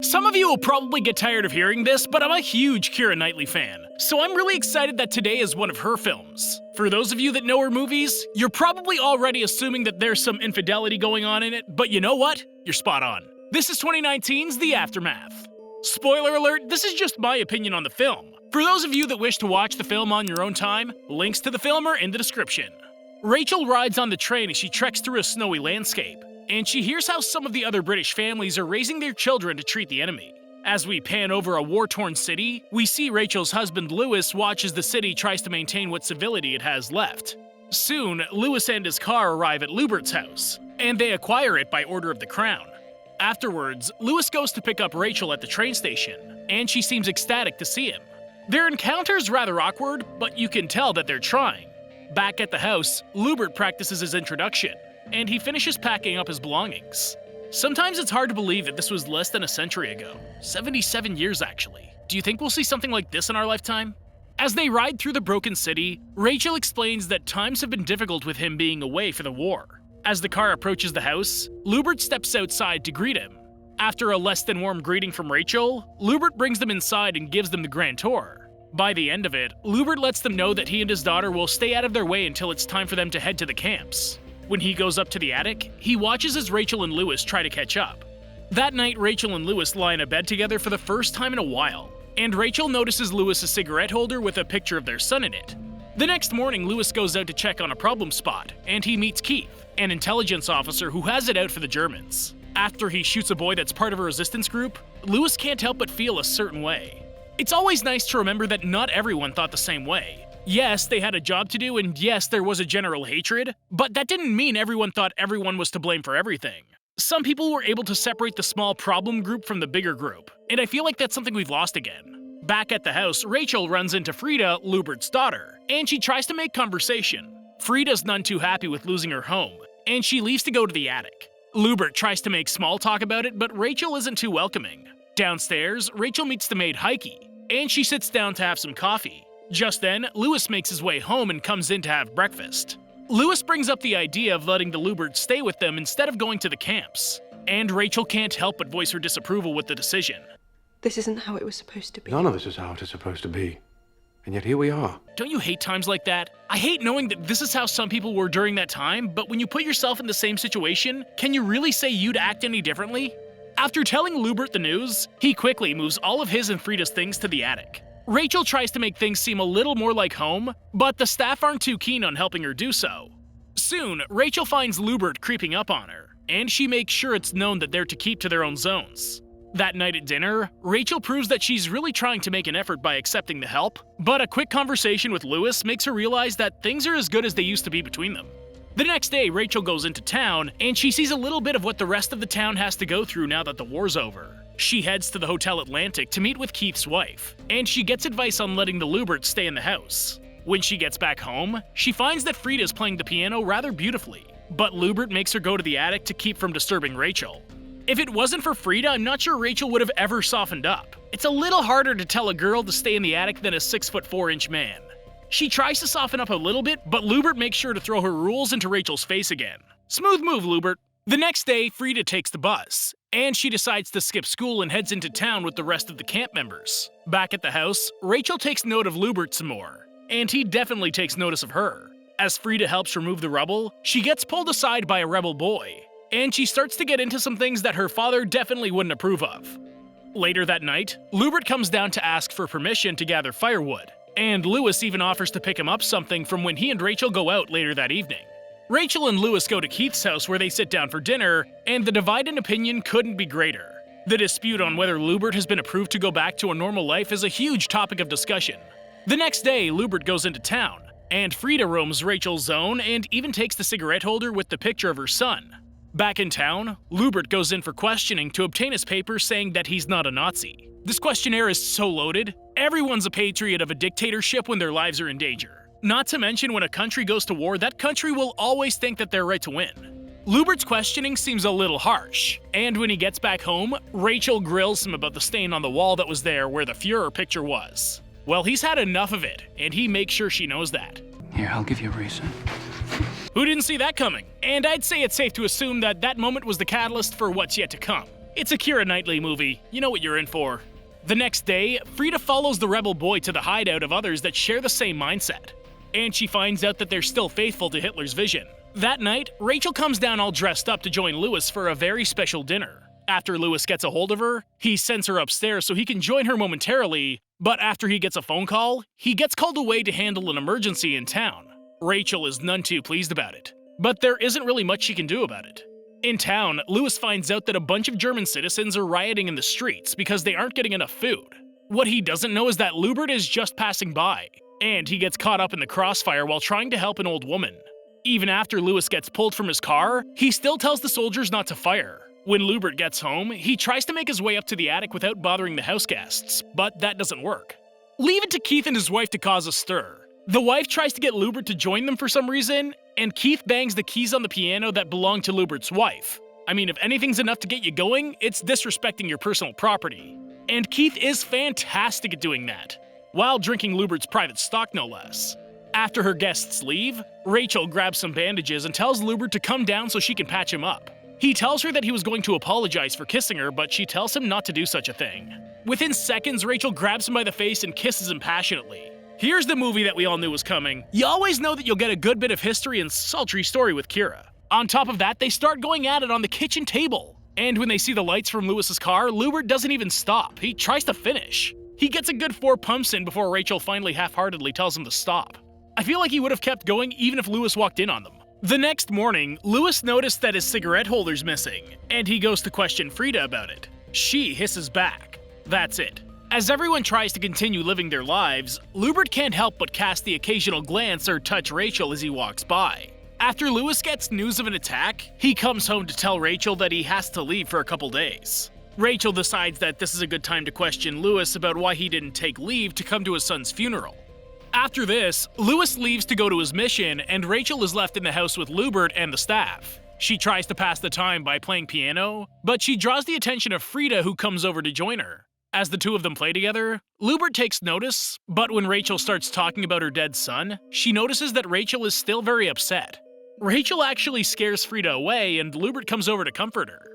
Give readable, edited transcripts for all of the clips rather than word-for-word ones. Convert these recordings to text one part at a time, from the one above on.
Some of you will probably get tired of hearing this, but I'm a huge Keira Knightley fan, so I'm really excited that today is one of her films. For those of you that know her movies, you're probably already assuming that there's some infidelity going on in it, but you know what? You're spot on. This is 2019's The Aftermath. Spoiler alert, this is just my opinion on the film. For those of you that wish to watch the film on your own time, links to the film are in the description. Rachel rides on the train as she treks through a snowy landscape, and she hears how some of the other British families are raising their children to treat the enemy. As we pan over a war-torn city, we see Rachel's husband Lewis watch as the city tries to maintain what civility it has left. Soon, Lewis and his car arrive at Lubert's house, and they acquire it by order of the Crown. Afterwards, Lewis goes to pick up Rachel at the train station, and she seems ecstatic to see him. Their encounter's rather awkward, but you can tell that they're trying. Back at the house, Lubert practices his introduction, and he finishes packing up his belongings. Sometimes it's hard to believe that this was less than a century ago. 77 years, actually. Do you think we'll see something like this in our lifetime? As they ride through the broken city, Rachel explains that times have been difficult with him being away for the war. As the car approaches the house, Lubert steps outside to greet him. After a less than warm greeting from Rachel, Lubert brings them inside and gives them the grand tour. By the end of it, Lubert lets them know that he and his daughter will stay out of their way until it's time for them to head to the camps. When he goes up to the attic, he watches as Rachel and Lewis try to catch up. That night, Rachel and Lewis lie in a bed together for the first time in a while, and Rachel notices Lewis' cigarette holder with a picture of their son in it. The next morning, Lewis goes out to check on a problem spot, and he meets Keith, an intelligence officer who has it out for the Germans. After he shoots a boy that's part of a resistance group, Lewis can't help but feel a certain way. It's always nice to remember that not everyone thought the same way. Yes, they had a job to do, and yes, there was a general hatred, but that didn't mean everyone thought everyone was to blame for everything. Some people were able to separate the small problem group from the bigger group, and I feel like that's something we've lost again. Back at the house, Rachel runs into Frida, Lubert's daughter, and she tries to make conversation. Frida's none too happy with losing her home, and she leaves to go to the attic. Lubert tries to make small talk about it, but Rachel isn't too welcoming. Downstairs, Rachel meets the maid Heike, and she sits down to have some coffee. Just then, Lewis makes his way home and comes in to have breakfast. Lewis brings up the idea of letting the Luberts stay with them instead of going to the camps, and Rachel can't help but voice her disapproval with the decision. This isn't how it was supposed to be. None of this is how it is supposed to be. And yet here we are. Don't you hate times like that? I hate knowing that this is how some people were during that time, but when you put yourself in the same situation, can you really say you'd act any differently? After telling Lubert the news, he quickly moves all of his and Frida's things to the attic. Rachel tries to make things seem a little more like home, but the staff aren't too keen on helping her do so. Soon, Rachel finds Lubert creeping up on her, and she makes sure it's known that they're to keep to their own zones. That night at dinner, Rachel proves that she's really trying to make an effort by accepting the help, but a quick conversation with Lewis makes her realize that things are as good as they used to be between them. The next day, Rachel goes into town, and she sees a little bit of what the rest of the town has to go through now that the war's over. She heads to the Hotel Atlantic to meet with Keith's wife, and she gets advice on letting the Luberts stay in the house. When she gets back home, she finds that Frida's playing the piano rather beautifully, but Lubert makes her go to the attic to keep from disturbing Rachel. If it wasn't for Frida, I'm not sure Rachel would have ever softened up. It's a little harder to tell a girl to stay in the attic than a 6'4" man. She tries to soften up a little bit, but Lubert makes sure to throw her rules into Rachel's face again. Smooth move, Lubert. The next day, Frida takes the bus, and she decides to skip school and heads into town with the rest of the camp members. Back at the house, Rachel takes note of Lubert some more, and he definitely takes notice of her. As Frida helps remove the rubble, she gets pulled aside by a rebel boy, and she starts to get into some things that her father definitely wouldn't approve of. Later that night, Lubert comes down to ask for permission to gather firewood, and Lewis even offers to pick him up something from when he and Rachel go out later that evening. Rachel and Lewis go to Keith's house where they sit down for dinner, and the divide in opinion couldn't be greater. The dispute on whether Lubert has been approved to go back to a normal life is a huge topic of discussion. The next day, Lubert goes into town, and Frida roams Rachel's zone and even takes the cigarette holder with the picture of her son. Back in town, Lubert goes in for questioning to obtain his papers saying that he's not a Nazi. This questionnaire is so loaded. Everyone's a patriot of a dictatorship when their lives are in danger. Not to mention, when a country goes to war, that country will always think that they're right to win. Lubert's questioning seems a little harsh, and when he gets back home, Rachel grills him about the stain on the wall that was there where the Führer picture was. Well, he's had enough of it, and he makes sure she knows that. Here, I'll give you a reason. Who didn't see that coming? And I'd say it's safe to assume that that moment was the catalyst for what's yet to come. It's a Keira Knightley movie, you know what you're in for. The next day, Frida follows the rebel boy to the hideout of others that share the same mindset, and she finds out that they're still faithful to Hitler's vision. That night, Rachael comes down all dressed up to join Louis for a very special dinner. After Louis gets a hold of her, he sends her upstairs so he can join her momentarily, but after he gets a phone call, he gets called away to handle an emergency in town. Rachael is none too pleased about it, but there isn't really much she can do about it. In town, Louis finds out that a bunch of German citizens are rioting in the streets because they aren't getting enough food. What he doesn't know is that Lubert is just passing by, and he gets caught up in the crossfire while trying to help an old woman. Even after Louis gets pulled from his car, he still tells the soldiers not to fire. When Lubert gets home, he tries to make his way up to the attic without bothering the house guests, but that doesn't work. Leave it to Keith and his wife to cause a stir. The wife tries to get Lubert to join them for some reason, and Keith bangs the keys on the piano that belong to Lubert's wife. I mean, if anything's enough to get you going, it's disrespecting your personal property. And Keith is fantastic at doing that, while drinking Lubert's private stock no less. After her guests leave, Rachael grabs some bandages and tells Lubert to come down so she can patch him up. He tells her that he was going to apologize for kissing her, but she tells him not to do such a thing. Within seconds, Rachael grabs him by the face and kisses him passionately. Here's the movie that we all knew was coming. You always know that you'll get a good bit of history and sultry story with Keira. On top of that, they start going at it on the kitchen table. And when they see the lights from Louis's car, Lubert doesn't even stop. He tries to finish. He gets a good 4 pumps in before Rachael finally half-heartedly tells him to stop. I feel like he would have kept going even if Louis walked in on them. The next morning, Louis noticed that his cigarette holder's missing, and he goes to question Frida about it. She hisses back. That's it. As everyone tries to continue living their lives, Lubert can't help but cast the occasional glance or touch Rachael as he walks by. After Louis gets news of an attack, he comes home to tell Rachael that he has to leave for a couple days. Rachael decides that this is a good time to question Louis about why he didn't take leave to come to his son's funeral. After this, Louis leaves to go to his mission, and Rachael is left in the house with Lubert and the staff. She tries to pass the time by playing piano, but she draws the attention of Frida, who comes over to join her. As the two of them play together, Lubert takes notice, but when Rachael starts talking about her dead son, she notices that Rachael is still very upset. Rachael actually scares Frida away, and Lubert comes over to comfort her.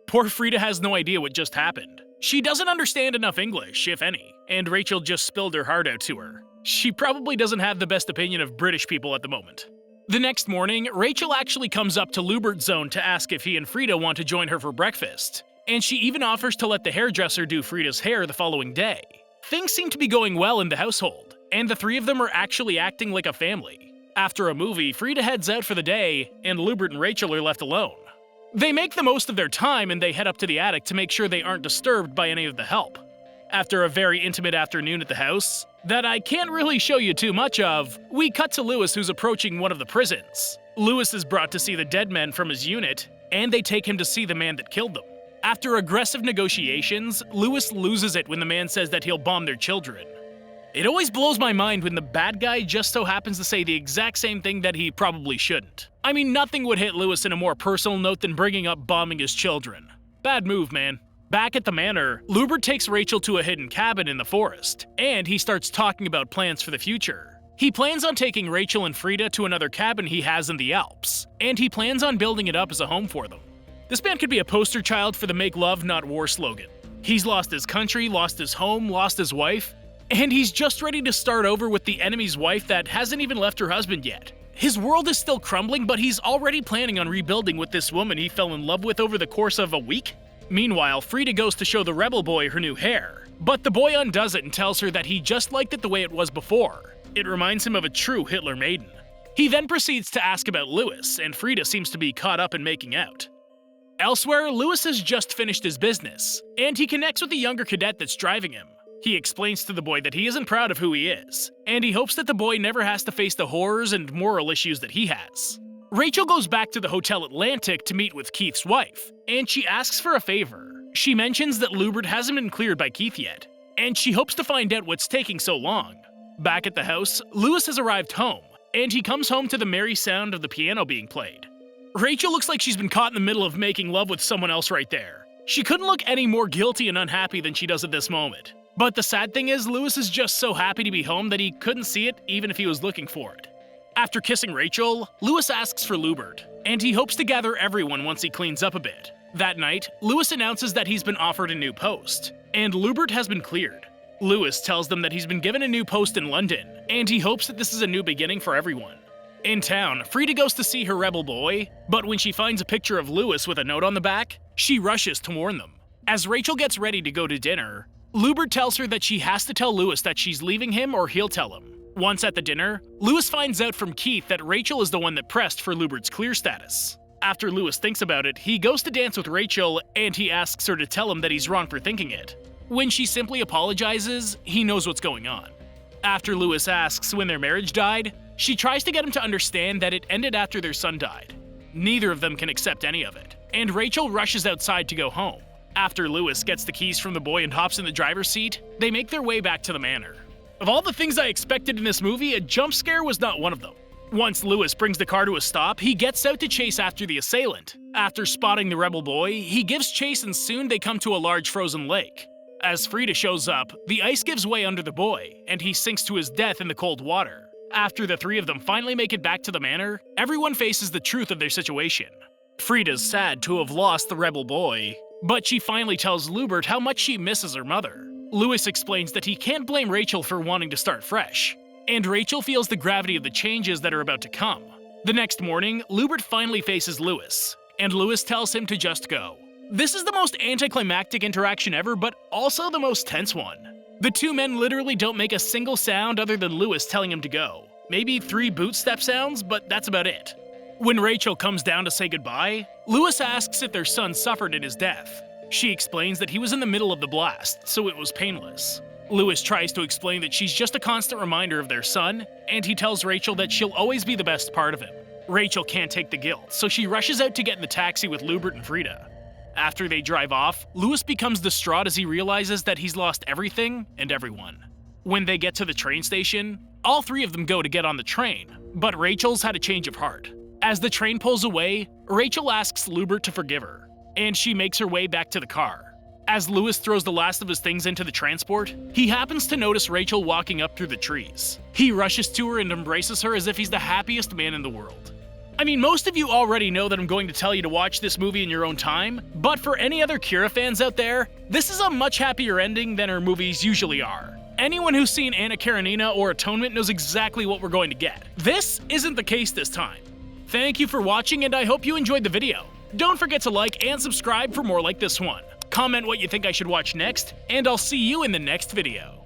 Poor Frida has no idea what just happened. She doesn't understand enough English, if any, and Rachael just spilled her heart out to her. She probably doesn't have the best opinion of British people at the moment. The next morning, Rachael actually comes up to Lubert's zone to ask if he and Frida want to join her for breakfast, and she even offers to let the hairdresser do Frida's hair the following day. Things seem to be going well in the household, and the three of them are actually acting like a family. After a movie, Frida heads out for the day, and Lubert and Rachael are left alone. They make the most of their time and they head up to the attic to make sure they aren't disturbed by any of the help. After a very intimate afternoon at the house, that I can't really show you too much of, we cut to Louis, who's approaching one of the prisons. Louis is brought to see the dead men from his unit, and they take him to see the man that killed them. After aggressive negotiations, Louis loses it when the man says that he'll bomb their children. It always blows my mind when the bad guy just so happens to say the exact same thing that he probably shouldn't. I mean, nothing would hit Louis in a more personal note than bringing up bombing his children. Bad move, man. Back at the manor, Lubert takes Rachael to a hidden cabin in the forest, and he starts talking about plans for the future. He plans on taking Rachael and Frida to another cabin he has in the Alps, and he plans on building it up as a home for them. This man could be a poster child for the Make Love, Not War slogan. He's lost his country, lost his home, lost his wife, and he's just ready to start over with the enemy's wife that hasn't even left her husband yet. His world is still crumbling, but he's already planning on rebuilding with this woman he fell in love with over the course of a week. Meanwhile, Frida goes to show the rebel boy her new hair, but the boy undoes it and tells her that he just liked it the way it was before. It reminds him of a true Hitler maiden. He then proceeds to ask about Louis, and Frida seems to be caught up in making out. Elsewhere, Louis has just finished his business, and he connects with the younger cadet that's driving him. He explains to the boy that he isn't proud of who he is, and he hopes that the boy never has to face the horrors and moral issues that he has. Rachael goes back to the Hotel Atlantic to meet with Keith's wife, and she asks for a favor. She mentions that Lubert hasn't been cleared by Keith yet, and she hopes to find out what's taking so long. Back at the house, Louis has arrived home, and he comes home to the merry sound of the piano being played. Rachael looks like she's been caught in the middle of making love with someone else right there. She couldn't look any more guilty and unhappy than she does at this moment. But the sad thing is, Louis is just so happy to be home that he couldn't see it even if he was looking for it. After kissing Rachael, Louis asks for Lubert, and he hopes to gather everyone once he cleans up a bit. That night, Lewis announces that he's been offered a new post, and Lubert has been cleared. Lewis tells them that he's been given a new post in London, and he hopes that this is a new beginning for everyone. In town, Frida goes to see her rebel boy, but when she finds a picture of Lewis with a note on the back, she rushes to warn them. As Rachael gets ready to go to dinner, Lubert tells her that she has to tell Lewis that she's leaving him or he'll tell him. Once at the dinner, Lewis finds out from Keith that Rachael is the one that pressed for Lubert's clear status. After Lewis thinks about it, he goes to dance with Rachael and he asks her to tell him that he's wrong for thinking it. When she simply apologizes, he knows what's going on. After Lewis asks when their marriage died, she tries to get him to understand that it ended after their son died. Neither of them can accept any of it, and Rachael rushes outside to go home. After Lewis gets the keys from the boy and hops in the driver's seat, they make their way back to the manor. Of all the things I expected in this movie, a jump scare was not one of them. Once Lewis brings the car to a stop, he gets out to chase after the assailant. After spotting the rebel boy, he gives chase and soon they come to a large frozen lake. As Frida shows up, the ice gives way under the boy, and he sinks to his death in the cold water. After the three of them finally make it back to the manor, everyone faces the truth of their situation. Frida's sad to have lost the rebel boy, but she finally tells Lubert how much she misses her mother. Lewis explains that he can't blame Rachael for wanting to start fresh, and Rachael feels the gravity of the changes that are about to come. The next morning, Lubert finally faces Lewis, and Lewis tells him to just go. This is the most anticlimactic interaction ever, but also the most tense one. The two men literally don't make a single sound other than Lewis telling him to go. Maybe 3 boot step sounds, but that's about it. When Rachael comes down to say goodbye, Lewis asks if their son suffered in his death. She explains that he was in the middle of the blast, so it was painless. Lewis tries to explain that she's just a constant reminder of their son, and he tells Rachael that she'll always be the best part of him. Rachael can't take the guilt, so she rushes out to get in the taxi with Lubert and Frida. After they drive off, Lewis becomes distraught as he realizes that he's lost everything and everyone. When they get to the train station, all 3 of them go to get on the train, but Rachael's had a change of heart. As the train pulls away, Rachael asks Lubert to forgive her, and she makes her way back to the car. As Lewis throws the last of his things into the transport, he happens to notice Rachael walking up through the trees. He rushes to her and embraces her as if he's the happiest man in the world. I mean, most of you already know that I'm going to tell you to watch this movie in your own time, but for any other Keira fans out there, this is a much happier ending than her movies usually are. Anyone who's seen Anna Karenina or Atonement knows exactly what we're going to get. This isn't the case this time. Thank you for watching, and I hope you enjoyed the video. Don't forget to like and subscribe for more like this one. Comment what you think I should watch next, and I'll see you in the next video.